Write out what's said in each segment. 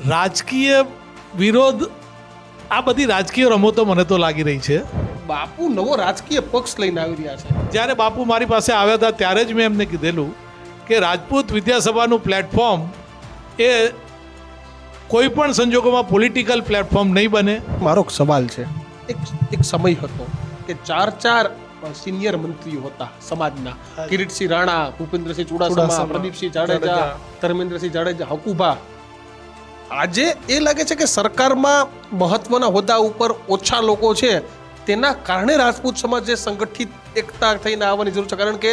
રાજકીય વિરોધ, આ બધી રાજકીય રમતો મને તો લાગી રહી છે. બાપુ નવો રાજકીય પક્ષ લઈને આવી રહ્યા છે. જ્યારે બાપુ મારી પાસે આવ્યા હતા ત્યારે જ મેં એમને કીધેલું કે રાજપૂત વિદ્યાસભાનું પ્લેટફોર્મ એ કોઈ પણ સંજોગોમાં પોલિટિકલ પ્લેટફોર્મ નહીં બને. મારો એક સવાલ છે. એક સમય હતો કે ચાર સિનિયર મંત્રીઓ હતા સમાજના. કિરીટસિંહ રાણા, ભૂપેન્દ્રસિંહ ચુડાસમા, પ્રદીપસિંહ જાડેજા, ધર્મેન્દ્રસિંહ જાડેજા, હકુભા. આજે એ લાગે છે કે સરકારમાં મહત્વના હોદ્દા ઉપર ઓછા લોકો છે, તેના કારણે રાજપૂત સમાજે સંગઠિત એકતા થઈને આવવાની જરૂર છે. કારણ કે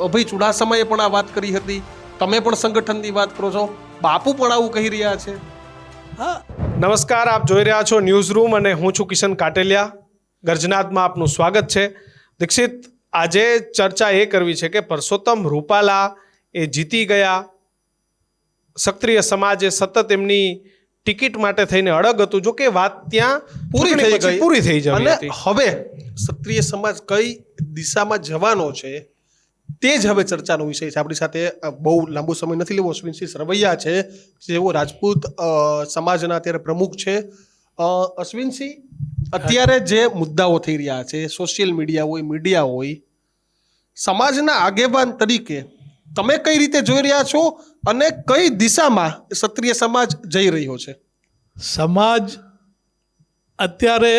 અભય ચુડાસમાએ પણ આ વાત કરી હતી, તમે પણ સંગઠનની વાત કરો છો, બાપુ પણ આવું કહી રહ્યા છે. હા, નમસ્કાર, આપ જોઈ રહ્યા છો ન્યૂઝ રૂમ અને હું છું કિશન કાટેલિયા. ગર્જનાદમાં આપનું સ્વાગત છે. દીક્ષિત, આજે ચર્ચા એ કરવી છે કે પરસોત્તમ રૂપાલા એ જીતી ગયા, ક્ષત્રિય સમાજે સતત એમની ટિકિટ માટે થઈને અડગ હતું. જો કે વાત ત્યાં પૂરી થઈ જવી અને હતી. હવે ક્ષત્રિય સમાજ કઈ દિશામાં જવાનો છે તે જ હવે ચર્ચાનો વિષય છે. આપણી સાથે બહુ લાંબો સમય નથી લેવો, અશ્વિનસિંહ સરવૈયા છે, જેઓ રાજપૂત સમાજના અત્યારે પ્રમુખ છે. અશ્વિનસિંહ, અત્યારે જે મુદ્દાઓ થઈ રહ્યા છે, સોશિયલ મીડિયા હોય, મીડિયા હોય, સમાજના આગેવાન તરીકે તમે કઈ રીતે જોઈ રહ્યા છો અને કઈ દિશામાં ક્ષત્રિય સમાજ જઈ રહ્યો છે? સમાજ અત્યારે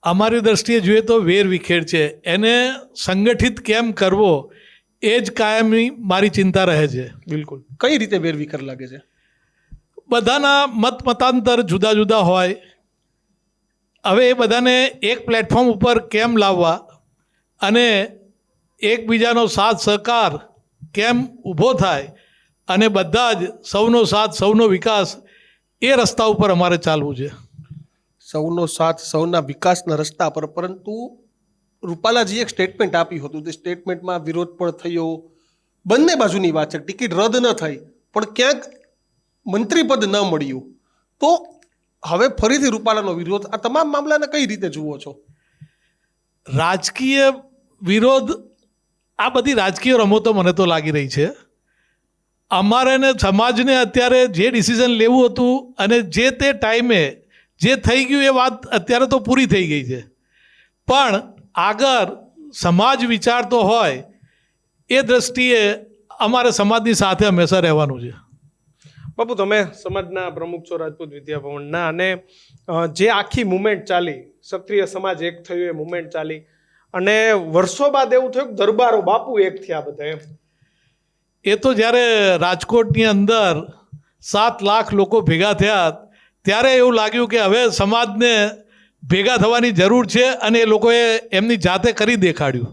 અમારી દ્રષ્ટિએ જોઈએ તો વેરવિખેર છે. એને સંગઠિત કેમ કરવો એ જ કાયમી મારી ચિંતા રહે છે. બિલકુલ. કઈ રીતે વેરવિખેર લાગે છે? બધાના મતાંતર જુદા જુદા હોય. હવે એ બધાને એક પ્લેટફોર્મ ઉપર કેમ લાવવા અને એકબીજાનો સાથ સહકાર કેમ ઊભો થાય અને બધા જ સૌનો સાથ સૌનો વિકાસ, એ રસ્તા ઉપર અમારે ચાલવું છે. સૌનો સાથ સૌના વિકાસના રસ્તા પર. પરંતુ રૂપાલાજીએ એક સ્ટેટમેન્ટ આપ્યું હતું, તે સ્ટેટમેન્ટમાં વિરોધ પણ થયો. બંને બાજુની વાત છે. ટિકિટ રદ ન થઈ પણ ક્યાંક મંત્રીપદ ન મળ્યું, તો હવે ફરીથી રૂપાલાનો વિરોધ. આ તમામ મામલાને કઈ રીતે જુઓ છો? રાજકીય વિરોધ, આ બધી રાજકીય રમતો મને તો લાગી રહી છે. અમારે ને સમાજને અત્યારે જે ડિસિઝન લેવું હતું અને જે તે ટાઈમે જે થઈ ગયું એ વાત અત્યારે તો પૂરી થઈ ગઈ છે. પણ આગળ સમાજ વિચારતો હોય એ દ્રષ્ટિએ અમારે સમાજની સાથે હંમેશા રહેવાનું છે. બાપુ, તમે સમાજના પ્રમુખ છો રાજપૂત વિદ્યાભવનના, અને જે આખી મુવમેન્ટ ચાલી, ક્ષત્રિય સમાજ એક થયું, એ મુવમેન્ટ ચાલી, અને વર્ષો બાદ એવું થયું કે દરબારો બાપુ એક થયા બધા. એ તો જ્યારે રાજકોટની અંદર 7 લાખ લોકો ભેગા થયા ત્યારે એવું લાગ્યું કે હવે સમાજને ભેગા થવાની જરૂર છે અને એ લોકોએ એમની જાતે કરી દેખાડ્યું.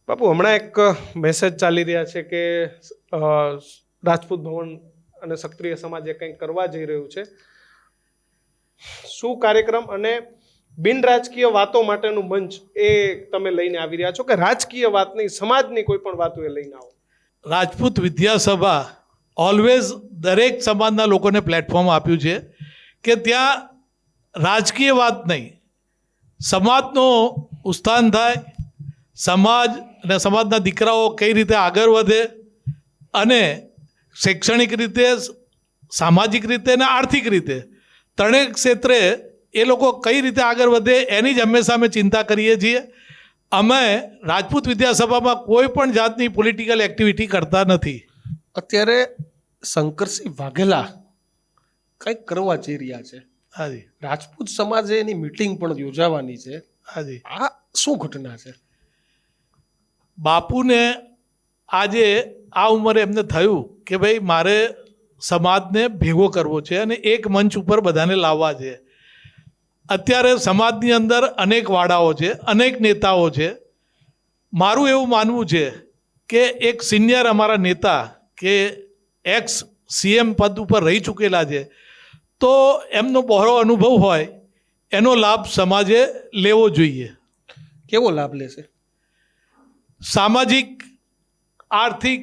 બાપુ, હમણાં એક મેસેજ ચાલી રહ્યા છે કે રાજપૂત ભવન અને ક્ષત્રિય સમાજ એ કંઈક કરવા જઈ રહ્યું છે. શું કાર્યક્રમ અને બિન રાજકીય વાતો માટેનું મંચ એ તમે લઈને આવી રહ્યા છો, કે રાજકીય વાત નહીં, સમાજની કોઈ પણ વાતો એ લઈને આવો? રાજપૂત વિદ્યાસભા ઓલવેઝ દરેક સમાજના લોકોને પ્લેટફોર્મ આપ્યું છે કે ત્યાં રાજકીય વાત નહીં, સમાજનો ઉત્થાન થાય, સમાજ અને સમાજના દીકરાઓ કઈ રીતે આગળ વધે અને શૈક્ષણિક રીતે, સામાજિક રીતે અને આર્થિક રીતે ત્રણેય ક્ષેત્રે એ લોકો કઈ રીતે આગળ વધે એની જ હંમેશા અમે ચિંતા કરીએ છીએ. અમે રાજપૂત વિદ્યાસભામાં કોઈ પણ જાતની પોલિટિકલ એક્ટિવિટી કરતા નથી. અત્યારે શંકરસિંહ વાઘેલા કંઈક કરવા જઈ રહ્યા છે. હાજી, રાજપૂત સમાજે એની મીટિંગ પણ યોજાવાની છે. હાજી. આ શું ઘટના છે? બાપુને આજે આ ઉંમરે એમને થયું કે ભાઈ મારે સમાજને ભેગો કરવો છે અને એક મંચ ઉપર બધાને લાવવા છે. અત્યારે સમાજની અંદર અનેક વાડાઓ છે, અનેક નેતાઓ છે. મારું એવું માનવું છે કે એક સિનિયર અમારા નેતા કે એક્સ CM પદ ઉપર રહી ચૂકેલા છે, તો એમનો બહોળો અનુભવ હોય, એનો લાભ સમાજે લેવો જોઈએ. કેવો લાભ લેશે? સામાજિક, આર્થિક,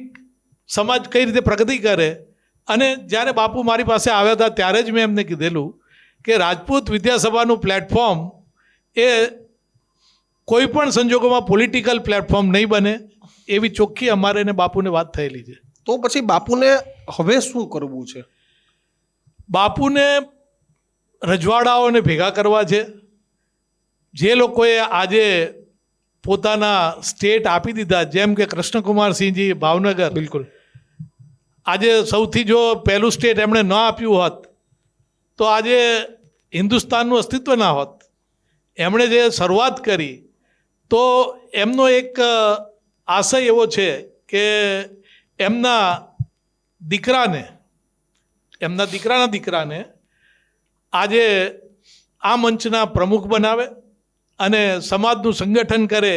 સમાજ કઈ રીતે પ્રગતિ કરે. અને જ્યારે બાપુ મારી પાસે આવ્યા હતા ત્યારે જ મેં એમને કીધેલું કે રાજપૂત વિદ્યાસભાનું પ્લેટફોર્મ એ કોઈ પણ સંજોગોમાં પોલિટિકલ પ્લેટફોર્મ નહીં બને, એવી ચોખ્ખી અમારે ને બાપુને વાત થયેલી છે. તો પછી બાપુને હવે શું કરવું છે? બાપુને રજવાડાઓને ભેગા કરવા છે. જે લોકોએ આજે પોતાના સ્ટેટ આપી દીધા, જેમ કે કૃષ્ણકુમારસિંહજી ભાવનગર, બિલકુલ. આજે સૌથી જો પહેલું સ્ટેટ એમણે ન આપ્યું હોત તો આજે હિન્દુસ્તાનનું અસ્તિત્વ ના હોત. એમણે જે શરૂઆત કરી તો એમનો એક આશય એવો છે કે એમના દીકરાના દીકરાને આજે આ મંચના પ્રમુખ બનાવે અને સમાજનું સંગઠન કરે,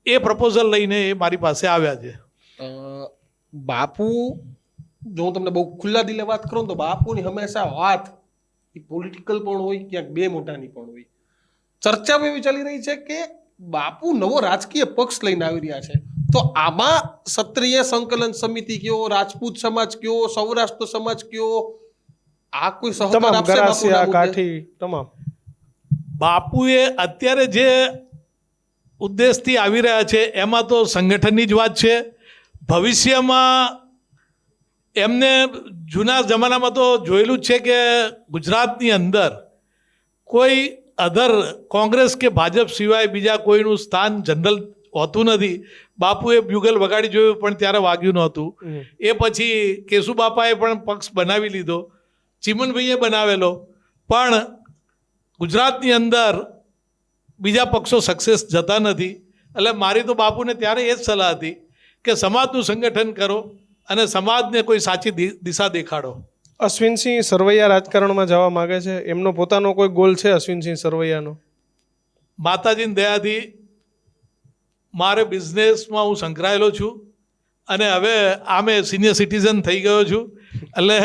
એ પ્રપોઝલ લઈને એ મારી પાસે આવ્યા છે. બાપુ, જો હું તમને બહુ ખુલ્લા દિલે વાત કરું તો બાપુની હંમેશા વાત એ પોલિટિકલ પણ હોય, ક્યાંક બે મોઢાની પણ હોય. ચર્ચાઓ એવી ચાલી રહી છે કે બાપુ નવો રાજકીય પક્ષ લઈને આવી રહ્યા છે. તો આમાં ક્ષત્રિય સંકલન સમિતિ કયો, રાજપૂત સમાજ કયો, સૌરાષ્ટ્ર સમાજ કયો, આ કોઈ સહકાર તમામ આપશે બાપુના ગરાસિયા, મુદ્દે? કાઠી તમામ. બાપુએ અત્યારે જે ઉદ્દેશથી આવી રહ્યા છે એમાં તો સંગઠનની જ વાત છે. ભવિષ્યમાં એમને જૂના જમાનામાં તો જોયેલું જ છે કે ગુજરાતની અંદર કોઈ અધર કોંગ્રેસ કે ભાજપ સિવાય બીજા કોઈનું સ્થાન જનરલ હોતું નથી. બાપુએ બ્યુગલ વગાડી જોયું પણ ત્યારે વાગ્યું નહોતું. એ પછી કેશુબાપાએ પણ પક્ષ બનાવી લીધો, ચીમનભાઈએ બનાવેલો, પણ ગુજરાતની અંદર બીજા પક્ષો સક્સેસ જતા નથી. એટલે મારી તો બાપુને ત્યારે એ જ સલાહ હતી કે સમાજનું સંગઠન કરો અને સમાજને કોઈ સાચી દિશા દેખાડો. અશ્વિનસિંહ સરવૈયા રાજકારણમાં જવા માંગે છે, એમનો પોતાનો કોઈ ગોલ છે અશ્વિનસિંહ સરવૈયાનો? માતાજીની દયાથી મારે બિઝનેસમાં હું સંકળાયેલો છું અને હવે આમે સિનિયર સિટીઝન થઈ ગયો છું. એટલે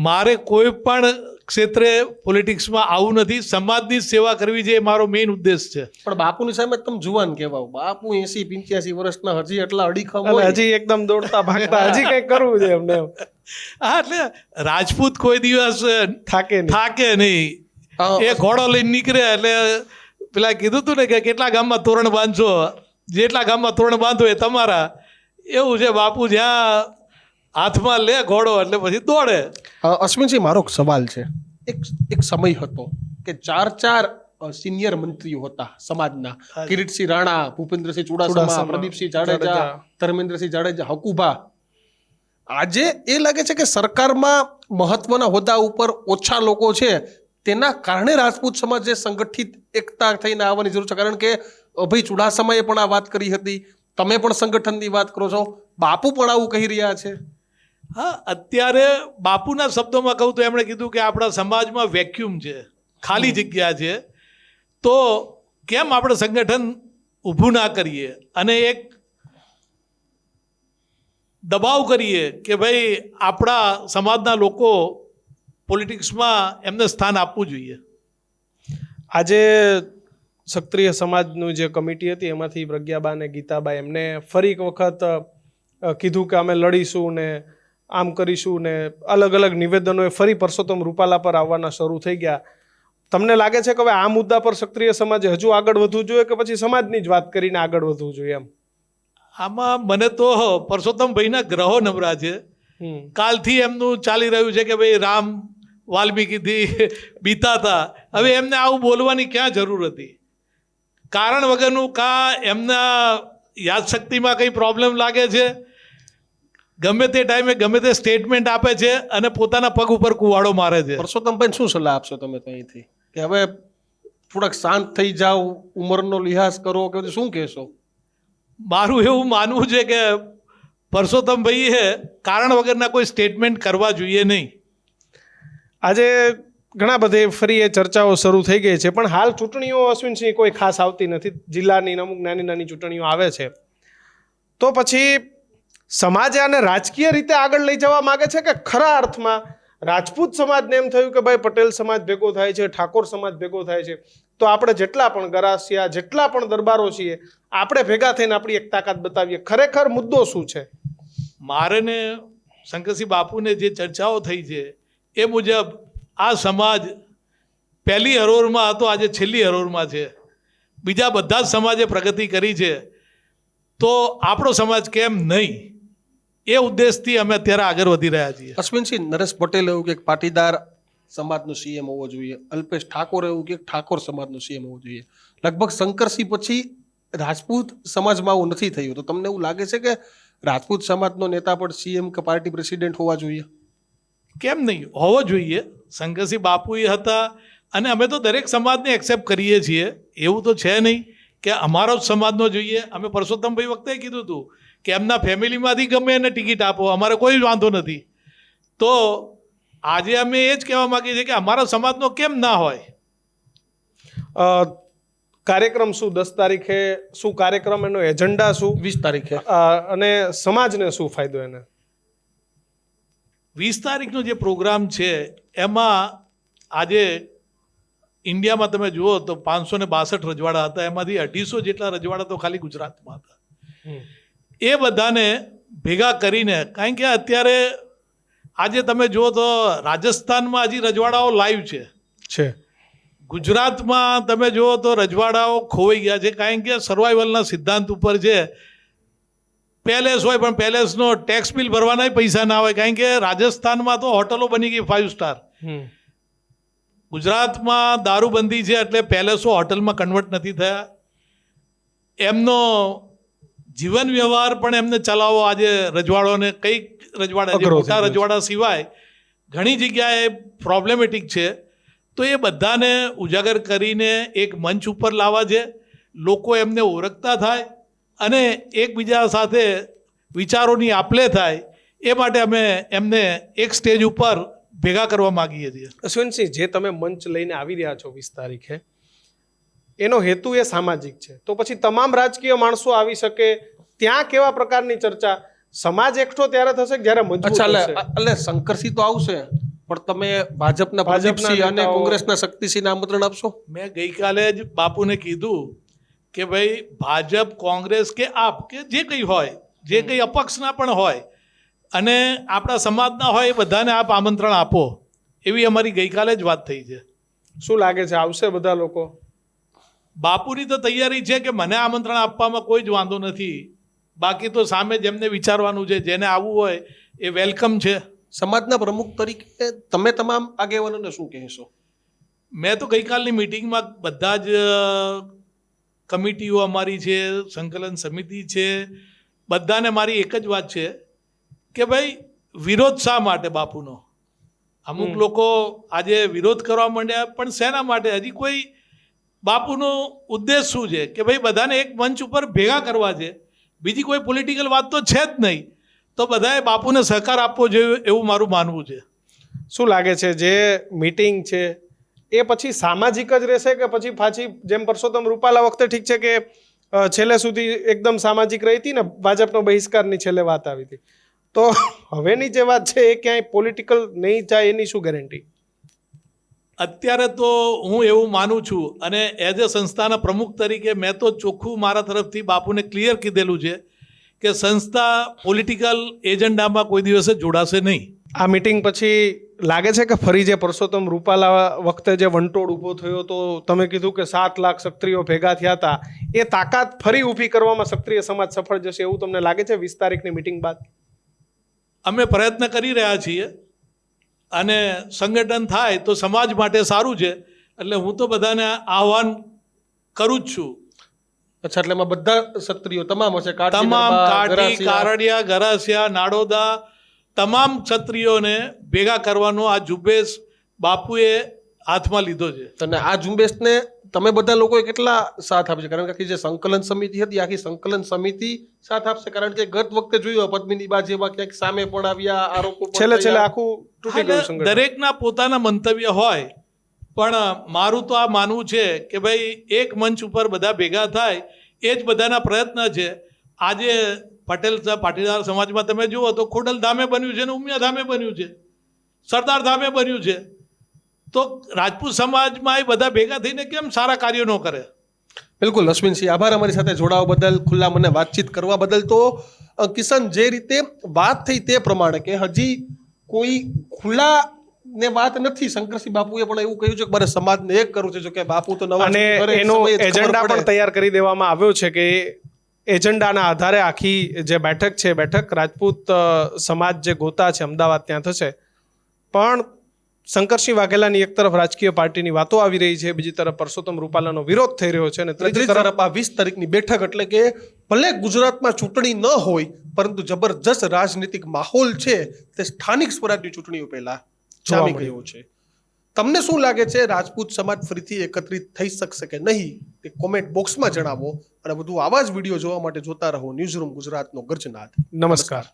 મારે કોઈ પણ ક્ષેત્રે પોલિટિક્સમાં આવું નથી. સમાજની સેવા કરવી છે એ મારો મેઇન ઉદ્દેશ છે. પણ બાપુની સામે તમે જુવાન કહેવાઓ. બાપુ 80-85 વર્ષના, હજી એટલા અડીખમ અને હોય. હજી એકદમ દોડતા ભાગતા, હજી કંઈક કરવું છે એમને. હા, એટલે રાજપૂત કોઈ દિવસ થાકે નહીં. થાકે નહીં. એ ઘોડો લઈને નીકળે એટલે પેલા કીધું હતું ને કે કેટલા ગામમાં તોરણ બાંધશો, જેટલા ગામમાં તોરણ બાંધો એ તમારા. એવું છે. બાપુ જ્યાં હાથમાં લે ઘોડો એટલે પછી દોડે. અશ્વિનસિંહ, મારો એક સવાલ છે. એક સમય હતો કે 4 સિનિયર મંત્રીઓ હતા સમાજના. કિરીટસિંહ રાણા, ભૂપેન્દ્રસિંહ ચુડાસમા, પ્રદીપસિંહ જાડેજા, ધર્મેન્દ્રસિંહ જાડેજા, હકુભા. આજે એ લાગે છે કે સરકારમાં મહત્વના હોદ્દા ઉપર ઓછા લોકો છે, તેના કારણે રાજપૂત સમાજ જે સંગઠિત એકતા થઈને આવવાની જરૂર છે. કારણ કે અભય ચુડાસમાએ પણ આ વાત કરી હતી, તમે પણ સંગઠનની વાત કરો છો, બાપુ પણ આવું કહી રહ્યા છે. હા, અત્યારે બાપુના શબ્દોમાં કહું તો એમણે કીધું કે આપણા સમાજમાં વેક્યુમ છે, ખાલી જગ્યા છે, તો કેમ આપણે સંગઠન ઊભું ના કરીએ અને એક દબાવ કરીએ કે ભાઈ આપણા સમાજના લોકો પોલિટિક્સમાં એમને સ્થાન આપવું જોઈએ. આજે ક્ષત્રિય સમાજનું જે કમિટી હતી એમાંથી પ્રજ્ઞાબા અને ગીતાબા એમને ફરી એક વખત કીધું કે અમે લડીશું ને આમ કરીશું ને અલગ અલગ નિવેદનોએ ફરી પરસોત્તમ રૂપાલા પર આવવાના શરૂ થઈ ગયા. તમને લાગે છે કે હવે આ મુદ્દા પર ક્ષત્રિય સમાજે હજુ આગળ વધવું જોઈએ કે પછી સમાજની જ વાત કરીને આગળ વધવું જોઈએ? એમ આમાં મને તો પરસોત્તમભાઈના ગ્રહો નબળા છે. કાલથી એમનું ચાલી રહ્યું છે કે ભાઈ રામ વાલ્મીકીથી બીતા હતા. હવે એમને આવું બોલવાની ક્યાં જરૂર હતી? કારણ વગરનું કાં એમના યાદશક્તિમાં કંઈ પ્રોબ્લેમ લાગે છે, ગમે તે ટાઈમે ગમે તે સ્ટેટમેન્ટ આપે છે અને પોતાના પગ ઉપર કુવાડો મારે છે. પરસોત્તમભાઈ શું સલાહ આપશો તમે તો અહીંથી કે હવે થોડાક શાંત થઈ જાઓ, ઉંમરનો લિહાઝ કરો, કે શું કહેશો? મારું એવું માનવું છે કે પરસોત્તમભાઈએ કારણ વગરના કોઈ સ્ટેટમેન્ટ કરવા જોઈએ નહીં. આજે ઘણા બધે ફરી એ ચર્ચાઓ શરૂ થઈ ગઈ છે, પણ હાલ ચૂંટણીઓ અશ્વિનસિંહ કોઈ ખાસ આવતી નથી. જિલ્લાની અમુક નાની નાની ચૂંટણીઓ આવે છે, તો પછી સમાજે આને રાજકીય રીતે આગળ લઈ જવા માંગે છે કે ખરા અર્થમાં રાજપૂત સમાજને એમ થયું કે ભાઈ પટેલ સમાજ ભેગો થાય છે, ઠાકોર સમાજ ભેગો થાય છે, તો આપણે જેટલા પણ ગરાસિયા, જેટલા પણ દરબારો છીએ, આપણે ભેગા થઈને આપણી એક તાકાત બતાવીએ. ખરેખર મુદ્દો શું છે? મારે ને શંકરસિંહ બાપુને જે ચર્ચાઓ થઈ છે એ મુજબ આ સમાજ પહેલી હરોળમાં હતો, આજે છેલ્લી હરોળમાં છે. બીજા બધા જ સમાજે પ્રગતિ કરી છે, તો આપણો સમાજ કેમ નહીં? એ ઉદ્દેશથી અમે અત્યારે આગળ વધી રહ્યા છીએ. અશ્વિનસિંહ, નરેશ પટેલ એવું કે પાટીદાર સમાજનો સીએમ હોવો જોઈએ, અલ્પેશ ઠાકોર એવું કે ઠાકોર સમાજનો સીએમ હોવો જોઈએ. લગભગ શંકરસિંહ પછી રાજપૂત સમાજમાં આવું નથી થયું. તો તમને એવું લાગે છે કે રાજપૂત સમાજનો નેતા પણ સીએમ કે પાર્ટી પ્રેસિડેન્ટ હોવા જોઈએ? કેમ નહીં હોવો જોઈએ? શંકરસિંહ બાપુ એ હતા અને અમે તો દરેક સમાજને એક્સેપ્ટ કરીએ છીએ. એવું તો છે નહીં કે અમારો જ સમાજનો જોઈએ. અમે પરસોત્તમભાઈ વખતે કીધું હતું કે એમના ફેમિલીમાંથી ગમે એને ટિકિટ આપો, અમારે કોઈ વાંધો નથી. તો આજે અમે એ જ કહેવા માગીએ છીએ કે અમારા સમાજનો કેમ ના હોય. કાર્યક્રમ શું 10 તારીખે, શું કાર્યક્રમ, એનો એજન્ડા શું, 20 તારીખે અને સમાજને શું ફાયદો એને? 20 તારીખનો જે પ્રોગ્રામ છે એમાં આજે ઇન્ડિયામાં તમે જુઓ તો 562 રજવાડા હતા, એમાંથી 250 જેટલા રજવાડા તો ખાલી ગુજરાતમાં હતા. એ બધાને ભેગા કરીને, કારણ કે અત્યારે આજે તમે જુઓ તો રાજસ્થાનમાં હજી રજવાડાઓ લાઈવ છે. ગુજરાતમાં તમે જુઓ તો રજવાડાઓ ખોવાઈ ગયા છે, કારણ કે સર્વાઈવલના સિદ્ધાંત ઉપર છે. પેલેસ હોય પણ પેલેસનો ટેક્સ બિલ ભરવાના પૈસા ના હોય, કારણ કે રાજસ્થાનમાં તો હોટલો બની ગઈ 5 સ્ટાર. ગુજરાતમાં દારૂબંધી છે એટલે પેલેસો હોટલમાં કન્વર્ટ નથી થયા. એમનો જીવન વ્યવહાર પણ એમને ચલાવવો આજે રજવાડોને કંઈક રજવાડા, જે મોટા રજવાડા સિવાય ઘણી જગ્યાએ પ્રોબ્લેમેટિક છે. તો એ બધાને ઉજાગર કરીને એક મંચ ઉપર લાવવા છે, લોકો એમને ઓળખતા થાય અને એકબીજા સાથે વિચારોની આપ-લે થાય. એ માટે અમે એમને એક સ્ટેજ ઉપર ભેગા કરવા માગીએ છીએ. અશ્વિનસિંહ, જે તમે મંચ લઈને આવી રહ્યા છો 20 તારીખે, એનો હેતુ એ સામાજિક છે, તો પછી તમામ રાજકીય માણસો આવી શકે, ત્યાં કેવા પ્રકારની ચર્ચા? સમાજ એકઠો ત્યારે થશે જ્યારે મજબૂત હશે. એટલે શંકરસિંહ તો આવશે, પણ તમે ભાજપના પ્રદીપસિંહ અને કોંગ્રેસના શક્તિસિંહને આમંત્રણ આપશો? મેં ગઈકાલે જ બાપુને કીધું કે ભાઈ ભાજપ, કોંગ્રેસ કે આપ કે જે કંઈ હોય, જે કંઈ અપક્ષના પણ હોય અને આપણા સમાજના હોય, એ બધાને આપ આમંત્રણ આપો, એવી અમારી ગઈકાલે જ વાત થઈ છે. શું લાગે છે, આવશે બધા લોકો? બાપુની તો તૈયારી છે કે મને આમંત્રણ આપવામાં કોઈ જ વાંધો નથી. બાકી તો સામે જેમને વિચારવાનું છે, જેને આવવું હોય એ વેલકમ છે. સમાજના પ્રમુખ તરીકે તમે તમામ આગેવાનોને શું કહેશો? મેં તો ગઈકાલની મિટિંગમાં બધા જ કમિટીઓ અમારી છે, સંકલન સમિતિ છે, બધાને મારી એક જ વાત છે કે ભાઈ વિરોધ શા માટે બાપુનો? અમુક લોકો આજે વિરોધ કરવા માંડ્યા, પણ શેના માટે? હજી કોઈ બાપુનો ઉદ્દેશ શું છે કે ભાઈ બધાને એક મંચ ઉપર ભેગા કરવા છે, બીજી કોઈ પોલિટિકલ વાત તો છે જ નહીં. તો બધાએ બાપુને સહકાર આપવો જોઈએ એવું મારું માનવું છે. શું લાગે છે, જે મીટિંગ છે એ પછી સામાજિક જ રહેશે કે પછી પાછી જેમ પરસોત્તમ રૂપાલા વખતે ઠીક છે કે છેલ્લે સુધી એકદમ સામાજિક રહી હતી ને, ભાજપનો બહિષ્કારની છેલ્લે વાત આવી હતી, તો હવેની જે વાત છે એ ક્યાંય પોલિટિકલ નહીં જાય એની શું ગેરંટી? અત્યારે તો હું એવું માનું છું અને એઝ એ સંસ્થાના પ્રમુખ તરીકે મેં તો ચોખ્ખું મારા તરફથી બાપુને ક્લિયર કીધેલું છે કે સંસ્થા પોલિટિકલ એજન્ડામાં કોઈ દિવસે જોડાશે નહીં. આ મીટિંગ પછી લાગે છે કે ફરી જે પરસોત્તમ રૂપાલા વખતે જે વંટોળ ઊભો થયો તો તમે કીધું કે 7 લાખ ક્ષત્રિયો ભેગા થયા હતા, એ તાકાત ફરી ઊભી કરવામાં ક્ષત્રિય સમાજ સફળ જશે એવું તમને લાગે છે 20 તારીખની મીટિંગ બાદ? અમે પ્રયત્ન કરી રહ્યા છીએ અને સંગઠન થાય તો સમાજ માટે સારું છે, એટલે હું તો બધાને આહ્વાન કરું જ છું. અચ્છા, એટલે એમાં બધા ક્ષત્રિયો તમામ હશે? તમામ કાઠી, કારડિયા, ગરાસિયા, નાડોદા, તમામ ક્ષત્રિયોને ભેગા કરવાનો આ ઝુંબેશ બાપુએ હાથમાં લીધો છે. અને આ ઝુંબેશને તમે બધા લોકોએ કેટલા સાથ આપશે? કારણ કે જે સંકલન સમિતિ હતી, આખી સંકલન સમિતિ સાથ આપશે? કારણ કે ગત વખતે જોયું પદ્મિની બા જેવા ક્યાંક સામે પણ આવ્યા, આરોપો છેલ્લે આખું તૂટી ગયું સંગઠન. દરેકના પોતાના મંતવ્ય હોય, પણ મારું તો આ માનવું છે કે ભાઈ એક મંચ ઉપર બધા ભેગા થાય, એ જ બધાના પ્રયત્ન છે. આજે પાટીદાર સમાજમાં તમે જુઓ તો ખોડલ ધામે બન્યું છે ને ઉમિયા ધામે બન્યું છે, સરદાર ધામે બન્યું છે. તો રાજપૂત સમાજમાં એ બધા ભેગા થઈને કેમ સારા કાર્યો ન કરે? બિલકુલ અશ્વિનસિંહ, આભાર અમારી સાથે જોડાવા બદલ, ખુલ્લા મને વાતચીત કરવા બદલ. તો કિશન, જે રીતે વાત થઈ તે પ્રમાણે કે હજી કોઈ ખુલ્લા ને વાત નથી. શંકરસિંહ બાપુએ પણ એવું કહ્યું છે કે મારે સમાજને એક કરવું છે, જો કે બાપુ તો નવા અને એનો એજન્ડા પણ તૈયાર કરી દેવામાં આવ્યો છે કે એજન્ડાના આધારે આખી જે બેઠક છે બેઠક રાજપૂત સમાજ જે ગોતા છે અમદાવાદ ત્યાં થશે. પણ શંકરસિંહ વાઘેલાની એક તરફ રાજકીય પાર્ટીની વાતો આવી રહી છે, બીજી તરફ પરસોત્તમ રૂપાલાનો વિરોધ થઈ રહ્યો છે અને ત્રીજી તરફ આ 20 તારીખની બેઠક એટલે કે ભલે ગુજરાતમાં ચૂંટણી ન હોય પરંતુ જબરજસ્ત રાજનીતિક માહોલ છે તે સ્થાનિક સ્વરાજની ચૂંટણીઓ પહેલા જામી ગયો છે. તમને શું લાગે છે, રાજપૂત સમાજ ફરીથી એકત્રિત થઈ શકશે કે નહીં તે કોમેન્ટ બોક્સમાં જણાવો અને બધું આવા જ વિડીયો જોવા માટે જોતા રહો ન્યૂઝરૂમ ગુજરાતનો ગર્જનાદ. નમસ્કાર.